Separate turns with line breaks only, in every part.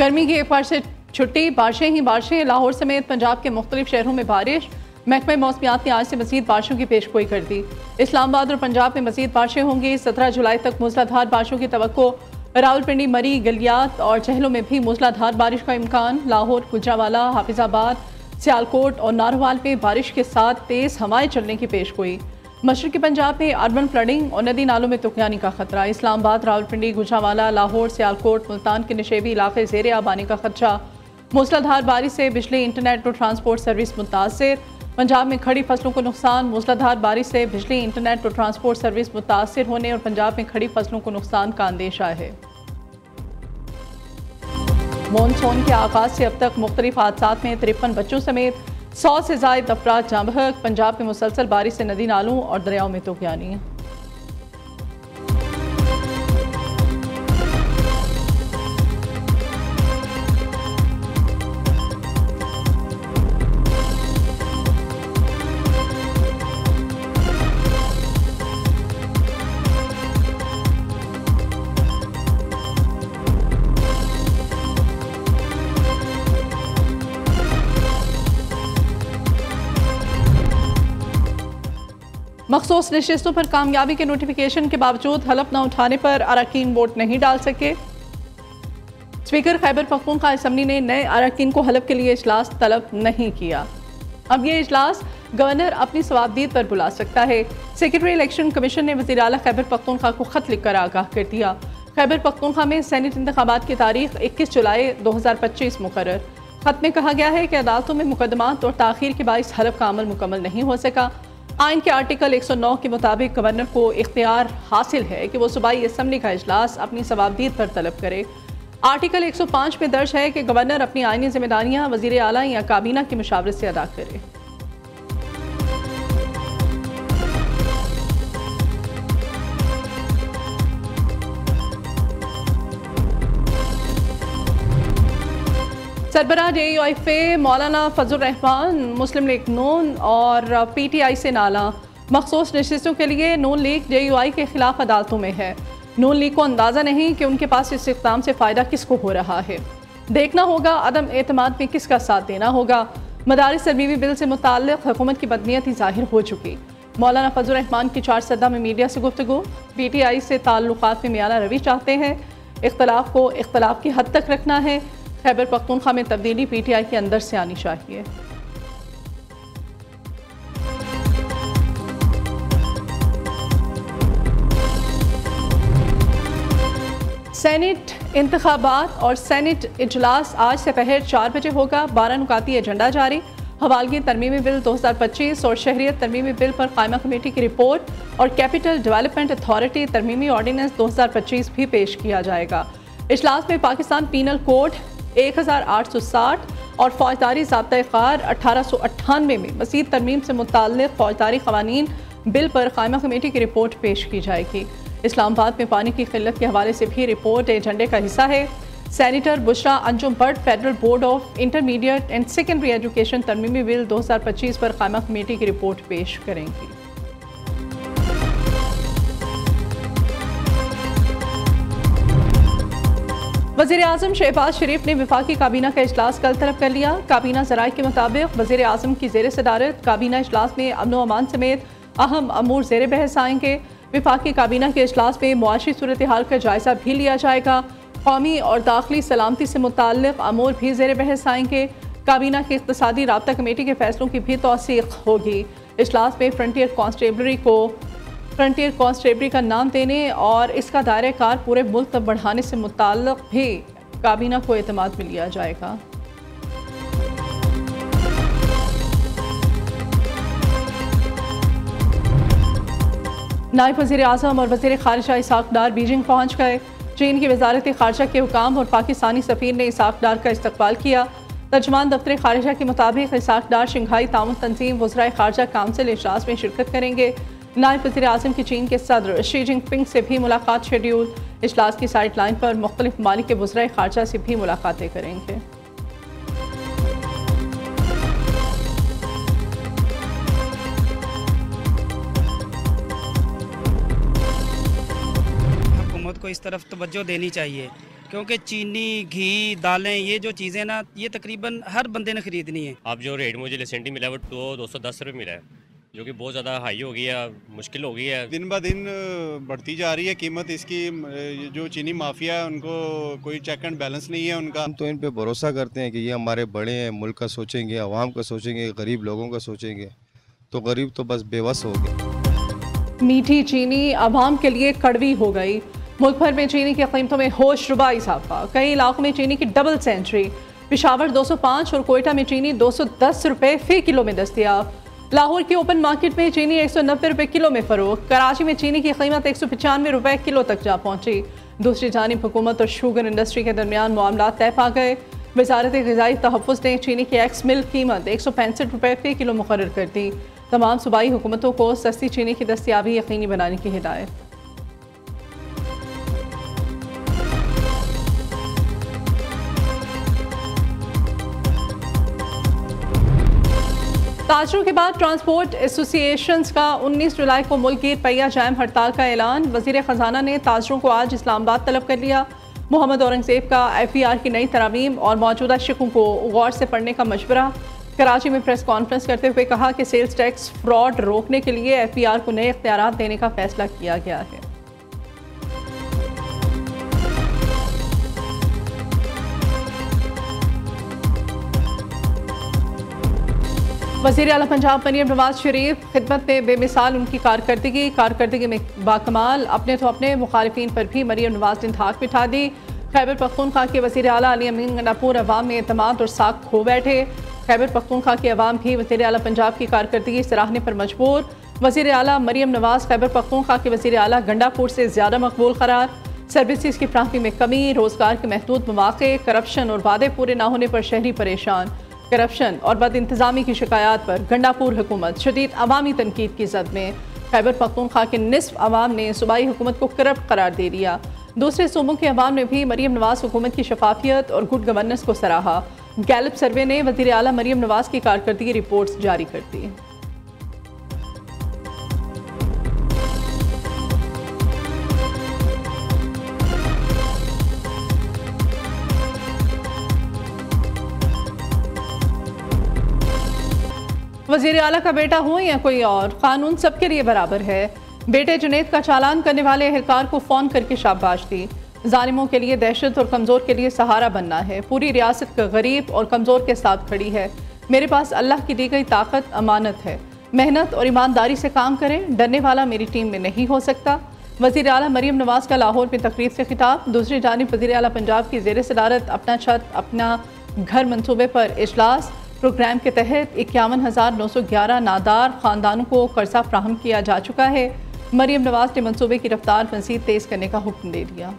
गर्मी की एक बार से छुट्टी, बारिशें ही बारिशें। लाहौर समेत पंजाब के मुख्तलिफ शहरों में बारिश। महकमे मौसमियात ने आज से मजीद बारिशों की पेशगोई कर दी। इस्लामाबाद और पंजाब में मजीद बारिशें होंगी। 17 जुलाई तक मूसलाधार बारिशों की तवक्को। रावलपिंडी, मरी, गलियात और चहलों में भी मूसलाधार बारिश का इम्कान। लाहौर, गुजरांवाला, हाफिजाबाद, सियालकोट और नारोवाल में बारिश के साथ तेज़ हवाएं चलने की पेशगोई। मशरक़ी पंजाब में अर्बन फ्लडिंग और नदी नालों में तुगयानी का खतरा। इस्लामाबाद, रावलपिंडी, गुजरांवाला, लाहौर, सियालकोट, मुल्तान के नशेबी इलाके ज़ेरे आब आने का खदशा। मूसलाधार बारिश से बिजली, इंटरनेट और ट्रांसपोर्ट सर्विस मुतासर। पंजाब में खड़ी फसलों को नुकसान। मूसलाधार बारिश से बिजली, इंटरनेट और ट्रांसपोर्ट सर्विस मुतासर होने और पंजाब में खड़ी फसलों को नुकसान का अंदेशा है। मॉनसून के आगाज से अब तक मुख्तलिफ हादसात में 53 बच्चों समेत 100 से ज़ायद अफराद जाँ बहक। पंजाब में मुसलसल बारिश से नदी नालों और दरियाओं में तुगयानी। मखसूस नशिस्तों पर कामयाबी के नोटिफिकेशन के बावजूद हलफ न उठाने पर अरकान वोट नहीं डाल सके। स्पीकर खैबर पख्तूनख्वा असम्बली ने नए अरकान को हलफ के लिए इजलास तलब नहीं किया। अब ये इजलास गवर्नर अपनी सवाबदीद पर बुला सकता है। सेक्रेटरी इलेक्शन कमीशन ने वज़ीर आला खैबर पख्तूनख्वा को खत लिखकर आगाह कर दिया। खैबर पख्तूनख्वा में सेनेट इंतखाबात की तारीख 21 जुलाई 2025 मुकर्रर। खत में कहा गया है कि अदालतों में मुकदमात और ताख़ीर के बाइस हलफ का अमल मुकम्मल नहीं हो सका। आइन के आर्टिकल 109 के मुताबिक गवर्नर को इख्तियार हासिल है कि वो सूबाई असम्बली का इजलास अपनी सवाबदीद पर तलब करे। आर्टिकल 105 में दर्ज है कि गवर्नर अपनी आइनी जिम्मेदारियां वज़ीर आला या काबीना की मुशावरत से अदा करे। सरबराह JUIF मौलाना फजल रहमान मुस्लिम लीग नून और PTI से नाला। मखसूस नशिस्तों के लिए नून लीग JUI के खिलाफ अदालतों में है। नून लीग को अंदाज़ा नहीं कि उनके पास इस इक़दाम से फ़ायदा किसको हो रहा है। देखना होगा अदम एतमाद में किसका साथ देना होगा। मदारिस तरमीमी बिल से मुताल्लिक़ हुकूमत की बदनीयती ज़ाहिर हो चुकी। मौलाना फजल रहमान की 4 सदा में मीडिया से गुफ्तगू। PTI से ताल्लुकात में मियाना रवि चाहते हैं। इख्तलाफ को इख्तलाफ की हद तक रखना है। खैबर पख्तूनख्वा में तब्दीली PTI के अंदर से आनी चाहिए। सेनेट इंतखाबात और सेनेट इजलास आज से पहर 4 बजे होगा। 12 नुकाती एजेंडा जारी। हवालगी तरमीमी बिल 2025 और शहरियत तरमीमी बिल पर कायमा कमेटी की रिपोर्ट और कैपिटल डेवलपमेंट अथॉरिटी तरमीमी ऑर्डीनेंस 2025 भी पेश किया जाएगा। इजलास में पाकिस्तान पीनल कोड 1860 और फौजदारी ज़ाब्ता-ए-कार 1898 में मज़ीद तरमीम से मुताल्लिक़ फौजदारी क़वानीन बिल पर कायमा कमेटी की रिपोर्ट पेश की जाएगी। इस्लामाबाद में पानी की किल्लत के हवाले से भी रिपोर्ट एजेंडे का हिस्सा है। Senator Bushra Anjum Bhatt federal board of intermediate and secondary education तरमीमी बिल 2025 पर कायमा कमेटी की रिपोर्ट पेश करेंगी। वज़ीर आज़म शहबाज शरीफ ने वफाकी काबीना का इजलास कल तलब कर लिया। काबीना ज़राए के मुताबिक वज़ीर आज़म की ज़ेर सदारत काबीना इजलास में अमन व अमान समेत अहम अमूर ज़ेर बहस आएंगे। वफाकी काबीना के इजलास में मुआशी सूरत हाल का जायज़ा भी लिया जाएगा। कौमी और दाखिली सलामती से मुताल्लिक़ अमूर भी ज़ेर बहस आएंगे। काबीना की इक़्तिसादी राब्ता कमेटी के फैसलों की भी तौसीक़ होगी। इजलास में फ्रंटियर कॉन्स्टेबलरी का नाम देने और इसका दायरा कार पूरे मुल्क तक बढ़ाने से मुताल्लिक़ भी काबीना को एतमाद में लिया जाएगा। नायब वज़ीर आज़म और वज़ीर ख़ारिजा इसाक़ डार बीजिंग पहुँच गए। चीन की वज़ारत ख़ारिजा के हुकाम और पाकिस्तानी सफ़ीर ने इसाक़ डार का इस्तक़बाल किया। तर्जुमान दफ्तर ख़ारिजा के मुताबिक इसाक़ डार शंघाई ताउन तंजीम वज़राए ख़ारिजा काउंसिल इजलास में शिरकत करेंगे। नायब वज़ीर आज़म की चीन के सदर शी जिनपिंग से भी मुलाकात शेड्यूल। इजलास की साइड लाइन पर मुख्तलिफ ममालिक के वज़राए ख़ारिजा से भी मुलाकातें करेंगे।
हुकूमत को इस तरफ तवज्जो देनी चाहिए क्योंकि चीनी, घी, दालें, ये जो चीज़ें ना, ये तकरीबन हर बंदे ने ख़रीदनी है।
अब जो रेट मुझे रिसेंटली मिला है वो 210 रुपये मिला है, जो कि बहुत ज़्यादा हाई हो गई है, मुश्किल हो गई है।
दिन ब दिन बढ़ती जा रही है कीमत इसकी। जो चीनी माफिया है उनको कोई चेक एंड बैलेंस नहीं है उनका।
हम तो इन पे भरोसा करते हैं कि ये हमारे बड़े हैं, मुल्क का सोचेंगे, अवाम का सोचेंगे, गरीब लोगों का सोचेंगे, तो गरीब तो बस बेबस हो गए।
मीठी चीनी आवाम के लिए कड़वी हो गई। मुल्क भर में चीनी की कीमतों में होशरुबा इजाफा। कई इलाकों में चीनी की डबल सेंचुरी। पेशावर 205 और कोयटा में चीनी 210 रुपये फी किलो में दस्तियाब। लाहौर की ओपन मार्केट में चीनी 190 रुपये किलो में फरोख्त। कराची में चीनी की कीमत 195 रुपये किलो तक जा पहुंची। दूसरी जानिब हुकूमत और शुगर इंडस्ट्री के दरमियान मामला तय पा गए। वजारत ग़िज़ाई तहफ़्फ़ुज़ ने चीनी की एक्स मिल्क कीमत 165 रुपये फी किलो मुकर्रर कर दी। तमाम सूबाई हुकूमतों को सस्ती चीनी की दस्तियाबी यकीनी बनाने की हिदायत। ताजरों के बाद ट्रांसपोर्ट एसोसिएशंस का 19 जुलाई को मुल्क गिर पहिया जाम हड़ताल का ऐलान। वज़ीर ख़जाना ने ताजरों को आज इस्लामाबाद तलब कर लिया। मोहम्मद औरंगज़ेब का FER की नई तरमीम और मौजूदा शिकों को गौर से पढ़ने का मशवरा। कराची में प्रेस कॉन्फ्रेंस करते हुए कहा कि सेल्स टैक्स फ्रॉड रोकने के लिए FER को नए इख्तियारात देने का फैसला किया गया है। वज़ीर आला पंजाब मरियम नवाज शरीफ खिदमत में बेमिसाल उनकी कारकर्दगी में बाकमाल। अपने तो अपने मुखालिफिन पर भी मरियम नवाज ने धाक बिठा दी। खैबर पख्तूनख्वा के वज़ीर आला अली अमीन गंडापुर अवाम में एतमाद और साख खो बैठे। खैबर पख्तूनख्वा के अवाम भी वज़ीर आला पंजाब की कारकर्दगी सराहने पर मजबूर। वज़ीर आला मरियम नवाज खैबर पख्तूनख्वा के वज़ीर आला गंडापुर से ज़्यादा मकबूल करार। सर्विसेज की फ्राहमी में कमी, रोज़गार के महदूद मौक़े, करप्शन और वादे पूरे न होने पर शहरी परेशान। करप्शन और बद इंतज़ामी की शिकायत पर गंडापुर हुकूमत शदीद अवामी तनकीद की जद में। खैबर पख्तूनख्वा के निस्फ अवाम ने सूबाई हुकूमत को करप्ट करार दे दिया। दूसरे सूबों के अवाम ने भी मरियम नवाज हुकूमत की शफाफियत और गुड गवर्नेंस को सराहा। गैलप सर्वे ने वज़ीर आला मरियम नवाज की कारकर्दगी रिपोर्ट्स जारी कर दी। वज़ीर आला का बेटा हो या कोई और, कानून सबके लिए बराबर है। बेटे जुनैद का चालान करने वाले एहलकार को फ़ोन करके शाबाश दी। जालिमों के लिए दहशत और कमज़ोर के लिए सहारा बनना है। पूरी रियासत गरीब और कमज़ोर के साथ खड़ी है। मेरे पास अल्लाह की दी गई ताकत अमानत है। मेहनत और ईमानदारी से काम करें। डरने वाला मेरी टीम में नहीं हो सकता। वज़ीर आला मरियम नवाज का लाहौर में तकरीर से खिताब। दूसरी जानिब वज़ीर आला पंजाब की ज़ेर सदारत अपना छत अपना घर मनसूबे पर इजलास। प्रोग्राम के तहत 51,911 नादार ख़ानदानों को कर्जा फ्राहम किया जा चुका है। मरियम नवाज ने मनसूबे की रफ्तार मज़ीद तेज़ करने का हुक्म दे दिया।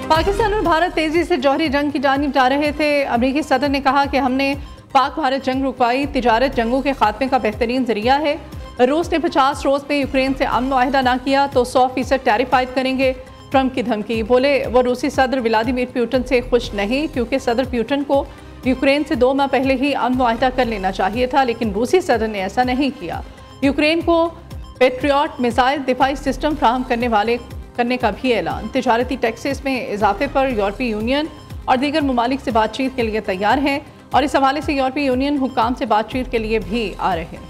पाकिस्तान और भारत तेज़ी से जौहरी जंग की जानिब जा रहे थे। अमरीकी सदर ने कहा कि हमने पाक भारत जंग रुकवाई तिजारत जंगों के खात्मे का बेहतरीन जरिया है। रूस ने 50 रोज़ में यूक्रेन से अमन मुआहिदा ना किया तो 100% टैरिफ आयद करेंगे। ट्रंप की धमकी। बोले वो रूसी सदर व्लादिमीर पुतिन से खुश नहीं, क्योंकि सदर पुतिन को यूक्रेन से 2 माह पहले ही अमन मुआहिदा कर लेना चाहिए था, लेकिन रूसी सदर ने ऐसा नहीं किया। यूक्रेन को पेट्रियट मिसाइल दिफाई सिस्टम फ्राहम करने का भी ऐलान। तिजारती टैक्सेस में इजाफे पर यूरोपीय यूनियन और दीगर ममालिक से बातचीत के लिए तैयार हैं और इस हवाले से यूरोपीय यूनियन हुक्काम से बातचीत के लिए भी आ रहे हैं।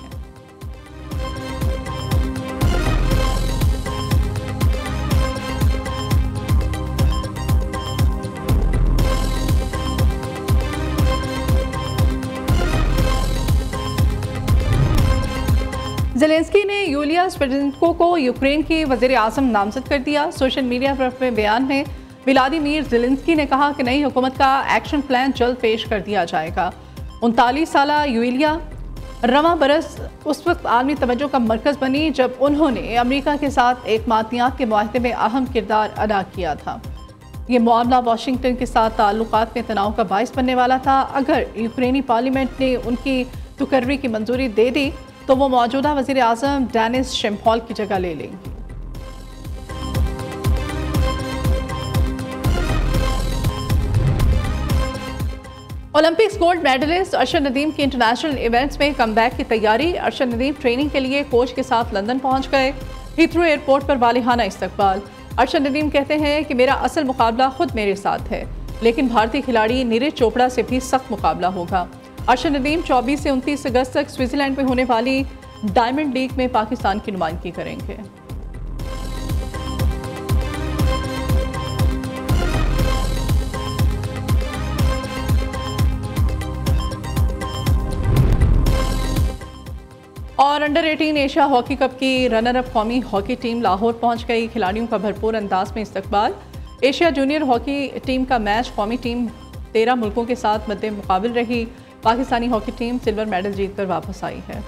ज़ेलेंस्की ने यूलिया स्वेडेंको को यूक्रेन की वज़ीर आज़म नामज़द कर दिया। सोशल मीडिया पर अपने बयान में व्लादिमीर ज़ेलेंस्की ने कहा कि नई हुकूमत का एक्शन प्लान जल्द पेश कर दिया जाएगा। 39 साला यूलिया रवां बरस उस वक्त आलमी तवज्जो का मरकज़ बनी जब उन्होंने अमेरिका के साथ एक मातनियात के मुआहदे में अहम किरदार अदा किया था। ये मामला वाशिंगटन के साथ ताल्लुकात में तनाव का बायस बनने वाला था। अगर यूक्रेनी पार्लियामेंट ने उनकी तुकर्री की मंजूरी दे दी तो वो मौजूदा वज़ीर आज़म डेनिस शिमहॉल की जगह ले लेंगी। Olympics gold medallist Arshad Nadeem की इंटरनेशनल इवेंट्स में कमबैक की तैयारी। अरशद नदीम ट्रेनिंग के लिए कोच के साथ लंदन पहुंच गए। हीथ्रो एयरपोर्ट पर वालिहाना इस्तकबाल। अरशद नदीम कहते हैं कि मेरा असल मुकाबला खुद मेरे साथ है, लेकिन भारतीय खिलाड़ी नीरज चोपड़ा से भी सख्त मुकाबला होगा। अरशद नदीम 24 से 29 अगस्त तक स्विट्जरलैंड में होने वाली डायमंड लीग में पाकिस्तान की नुमाइंदगी करेंगे। और अंडर 18 एशिया हॉकी कप की रनर अप कौमी हॉकी टीम लाहौर पहुंच गई। खिलाड़ियों का भरपूर अंदाज में इस्तकबाल। एशिया जूनियर हॉकी टीम का मैच कौमी टीम 13 मुल्कों के साथ मद्दे मुकाबिल रही। Pakistani hockey team silver medal जीतकर वापस आई है।